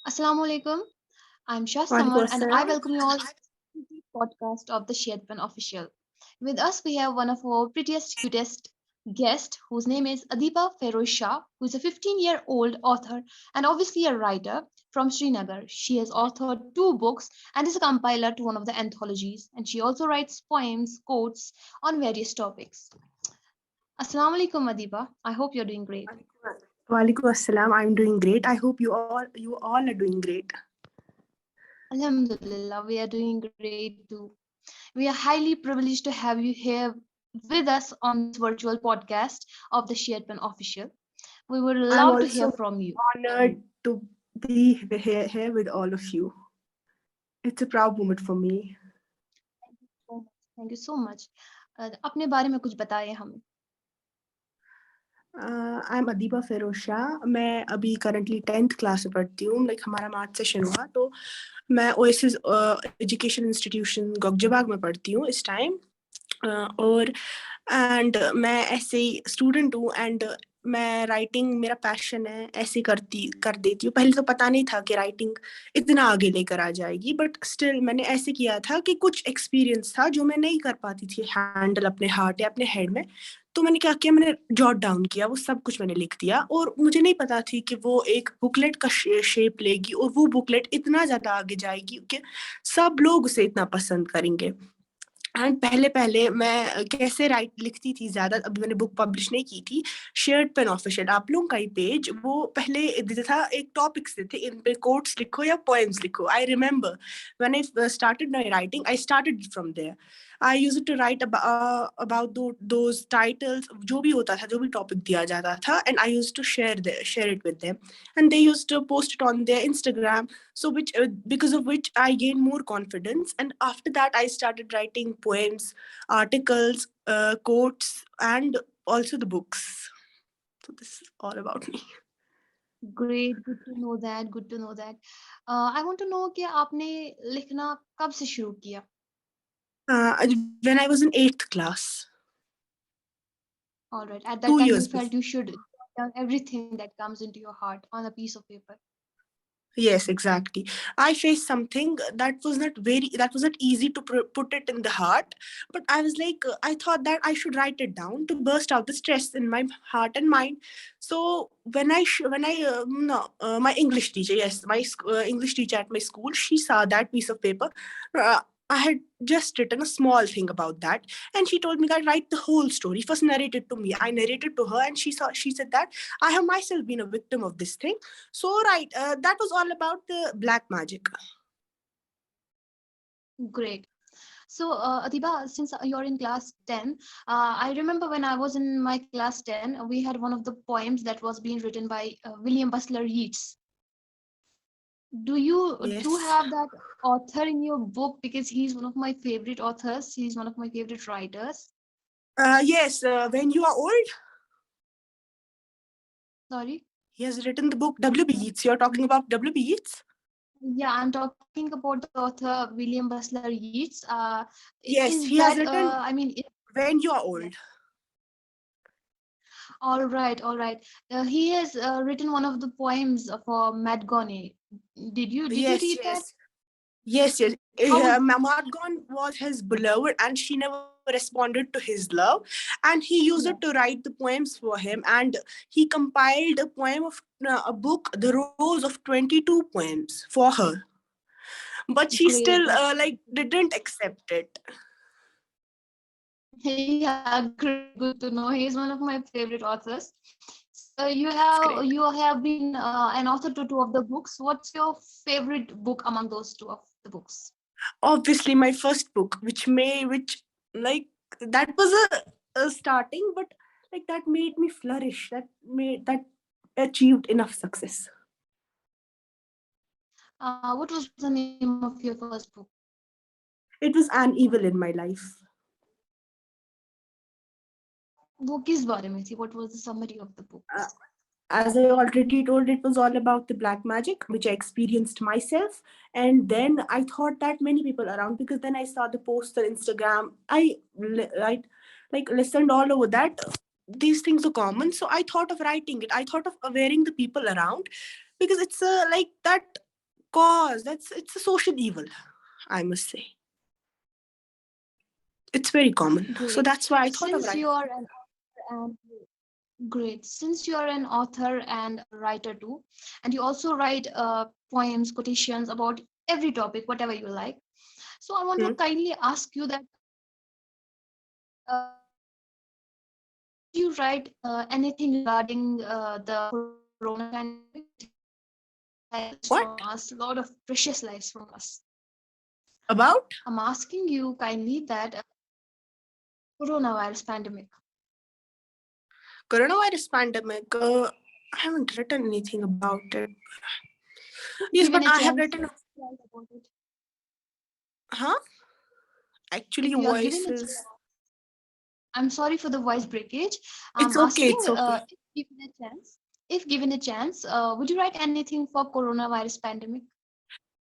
Assalamu alaikum. I'm Shah Walaikum Samar and I Assalam. welcome you all to the podcast of the Shared Pen Official. With us, we have one of our prettiest, cutest guest whose name is Adeeba Feroz Shah, who is a 15-year-old author and obviously a writer from Srinagar. She has authored two books and is a compiler to one of the anthologies. And she also writes poems, quotes on various topics. Assalamu alaikum, Adeeba. I hope you're doing great. Walaikum Assalam. I'm doing great. I hope you all are doing great. Alhamdulillah, we are doing great too. We are highly privileged to have you here with us on this virtual podcast of the Shared Pen Official. We would I'm love to hear also from you. honored to be here with all of you. It's a proud moment for me. Thank you so much. अपने बारे में कुछ बताएं हमें. I'm Adeeba Feroz Shah. मैं अभी currently 10th class में पढ़ती हूँ. लाइक हमारा मार्च सेशन हुआ तो मैं ओएसिस एजुकेशन इंस्टीट्यूशन गौगजबाग में पढ़ती हूँ इस टाइम. और एंड मैं ऐसे ही स्टूडेंट हूँ एंड मैं राइटिंग मेरा पैशन है. ऐसे कर देती हूँ. पहले तो पता नहीं था कि राइटिंग इतना आगे लेकर आ जाएगी, बट स्टिल मैंने ऐसे किया था कि कुछ एक्सपीरियंस था जो मैं नहीं कर पाती थी हैंडल अपने हार्ट या अपने हेड में. तो मैंने क्या किया, मैंने जॉट डाउन किया, वो सब कुछ मैंने लिख दिया. और मुझे नहीं पता थी कि वो एक बुकलेट का शेप लेगी और वो बुकलेट इतना ज्यादा आगे जाएगी कि सब लोग उसे इतना पसंद करेंगे. एंड पहले पहले मैं कैसे राइट लिखती थी ज्यादा, अभी मैंने बुक पब्लिश नहीं की थी. शेयर्ड पेन ऑफिशियल आप लोगों का ही पेज, वो पहले देता था एक टॉपिक्स देते, इन पे कोट्स लिखो या पोएम्स लिखो. I remember when I started my writing, I started from there. I used to write about those titles, जो भी होता था, जो भी टॉपिक दिया जाता था, and I used to share it with them. And they used to post it on their Instagram. So which because of which I gained more confidence, and after that I started writing poems, articles, quotes, and also the books. So this is all about me. Great, good to know that. Good to know that. I want to know कि आपने लिखना कब से शुरू किया? When I was in 8th class, All right. At that two time, you years felt before. you should write down everything that comes into your heart on a piece of paper. Yes, exactly. I faced something that was not easy to put it in the heart, but I was like, I thought that I should write it down to burst out the stress in my heart and mind. So my English teacher, yes, my English teacher at my school, she saw that piece of paper. I had just written a small thing about that, and she told me that write the whole story. First narrated to me, I narrated to her, and she said that I have myself been a victim of this thing. So, right, that was all about the black magic. Great. So, Adiba, since you're in class 10, I remember when I was in my class 10, we had one of the poems that was being written by William Butler Yeats. Do you Yes. have that author in your book? Because he's one of my favorite authors. He's one of my favorite writers. Yes, when you are old, Sorry. he has written the book W.B. Yeats. You're talking about W.B. Yeats? Yeah, I'm talking about the author William Butler Yeats. Is Yes, he that has written When You Are yeah. Old. All right, all right. He has written one of the poems for Madgone. Did you Yes, read that? yes. Yes, yes. How was Margon was his beloved, and she never responded to his love. And he used it to yeah, write the poems for him. And he compiled a poem of a book, The Rose of 22 poems for her. But she still great. That's didn't accept it. yeah, great. Good to know. He's one of my favorite authors. So you That's have great. you have been an author to two of the books. What's your favorite book among those two of the books? Obviously, my first book, which like that was a starting, but like that made me flourish. That achieved enough success. What was the name of your first book? It was an evil in my life. वो किस बारे में थी? What was the summary of the book? Uh, as I already told, it was all about the black magic, which I experienced myself. And then I thought that many people around, because then I saw the post on Instagram. I like listened all over that. These things are common. So I thought of writing it. I thought of awareing the people around, because it's like that. course, it's a social evil, I must say. It's very common. So Great. that's why I thought of Since writing. you are an and Great. Since you are an author and a writer too, and you also write poems, quotations about every topic, whatever you like. So I want to Hmm. kindly ask you that would you write anything regarding the corona pandemic? Lives What? from us, a lot of precious lives from us. About I'm asking you kindly that coronavirus pandemic. coronavirus pandemic? I haven't written anything about it. If Yes, given but a I have chance, written. write about it. Huh? Actually, If you are given a chance, voices. I'm sorry for the voice breakage. I'm It's okay. asking It's okay. if given a chance, would you write anything for coronavirus pandemic?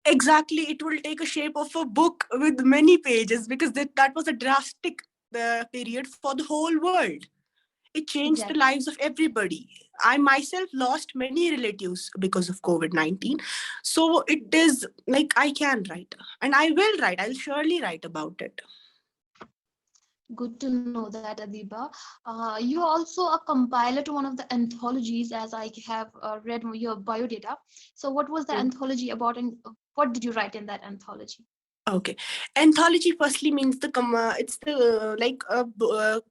Exactly, it will take a shape of a book with many pages because that was a drastic period for the whole world. It changed the Exactly. lives of everybody. I myself lost many relatives because of COVID-19. So it is like I can write and I will write. I'll surely write about it. Good to know that, Adiba. You're also a compiler to one of the anthologies, as I have read your biodata. So, what was the Mm. anthology about, and what did you write in that anthology? Okay. Anthology firstly means it's the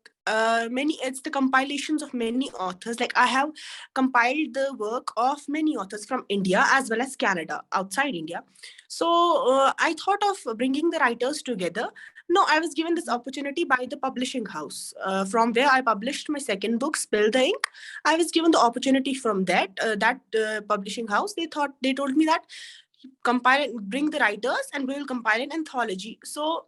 many it's the compilations of many authors. Like I have compiled the work of many authors from India as well as Canada outside India. So I thought of bringing the writers together. No, I was given this Mhm. opportunity by the publishing house from where I published my second book, Spill the Ink. I was given the opportunity from that publishing house. They told me that compile and bring the writers and we will compile an anthology. So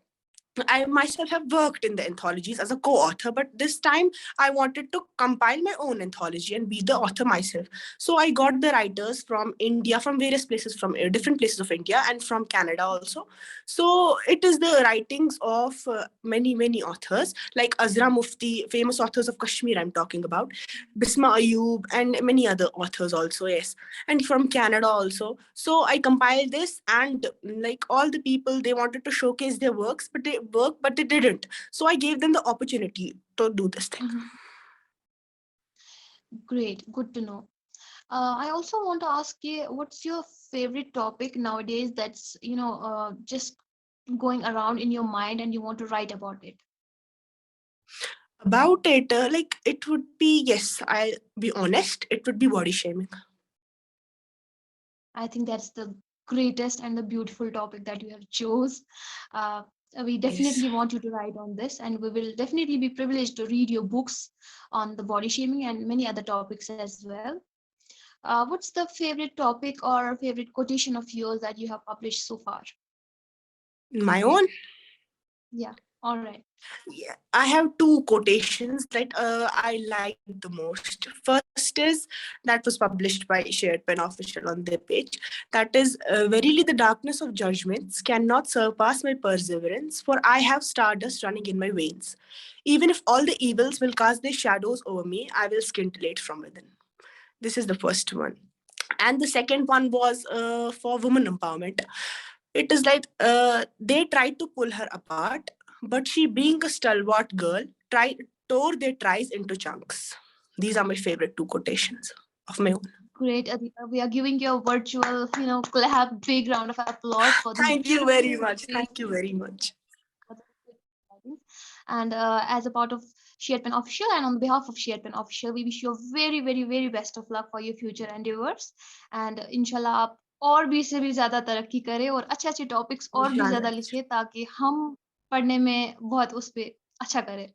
I myself have worked in the anthologies as a co-author, but this time I wanted to compile my own anthology and be the author myself. So I got the writers from India, from various places, from different places of India, and from Canada also. So it is the writings of many authors like Azra Mufti, famous authors of Kashmir. I'm talking about Bisma Ayub and many other authors also. Yes, and from Canada also. So I compiled this, and like all the people, they wanted to showcase their but they didn't. So I gave them the opportunity to do this thing. Mhm. Great, good to know. I also want to ask you, what's your favorite topic nowadays that's, just going around in your mind and you want to write about it? About it, like it would be, yes, I'll be honest, it would be body shaming. I think that's the greatest and the beautiful topic that you have chose. Uh, we Yes. definitely want you to write on this, and we will definitely be privileged to read your books on the body shaming and many other topics as well. What's the favorite topic or favorite quotation of yours that you have published so far? My own. Yeah, all right. Yeah, I have two quotations that I like the most. First is that was published by Shared Pen Official on their page. That is, verily the darkness of judgments cannot surpass my perseverance, for I have stardust running in my veins. Even if all the evils will cast their shadows over me, I will scintillate from within. This is the first one. And the second one was for women empowerment. It is like they tried to pull her apart, but she, being a stalwart girl, tore their tries into chunks. These are my favorite two quotations of my own. Great, Adita. We are giving you a virtual, clap, big round of applause for this Thank you very beautiful much. quotation. Thank you very much. And as a part of Shared Pen Official and on behalf of Shared Pen Official, we wish you a very, very, very best of luck for your future endeavors. And इंशाल्लाह आप और भी से भी ज़्यादा तरक्की करें और अच्छे अच्छे टॉपिक्स और भी ज़्यादा Inshallah. लिखें ताकि हम पढ़ने में बहुत उस पे अच्छा करें.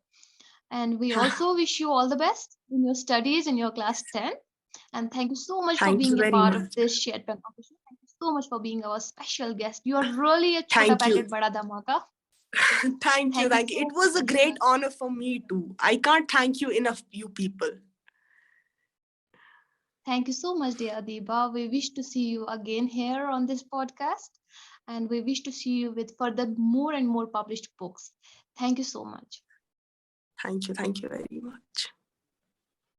And we also wish you all the best in your studies in your class 10. And thank you so much for Thank you being a very part of much. this Shared Pen Official. Thank you so much for being our special guest. You are really a chota Thank you. packet bada dhamaka. Thank you. Thank you Thank you. so It was much, a great Adiba. honor for me too. I can't thank you enough, you people. Thank you so much, dear Adiba. We wish to see you again here on this podcast, and we wish to see you with further more and more published books. Thank you so much. Thank you. Thank you very much.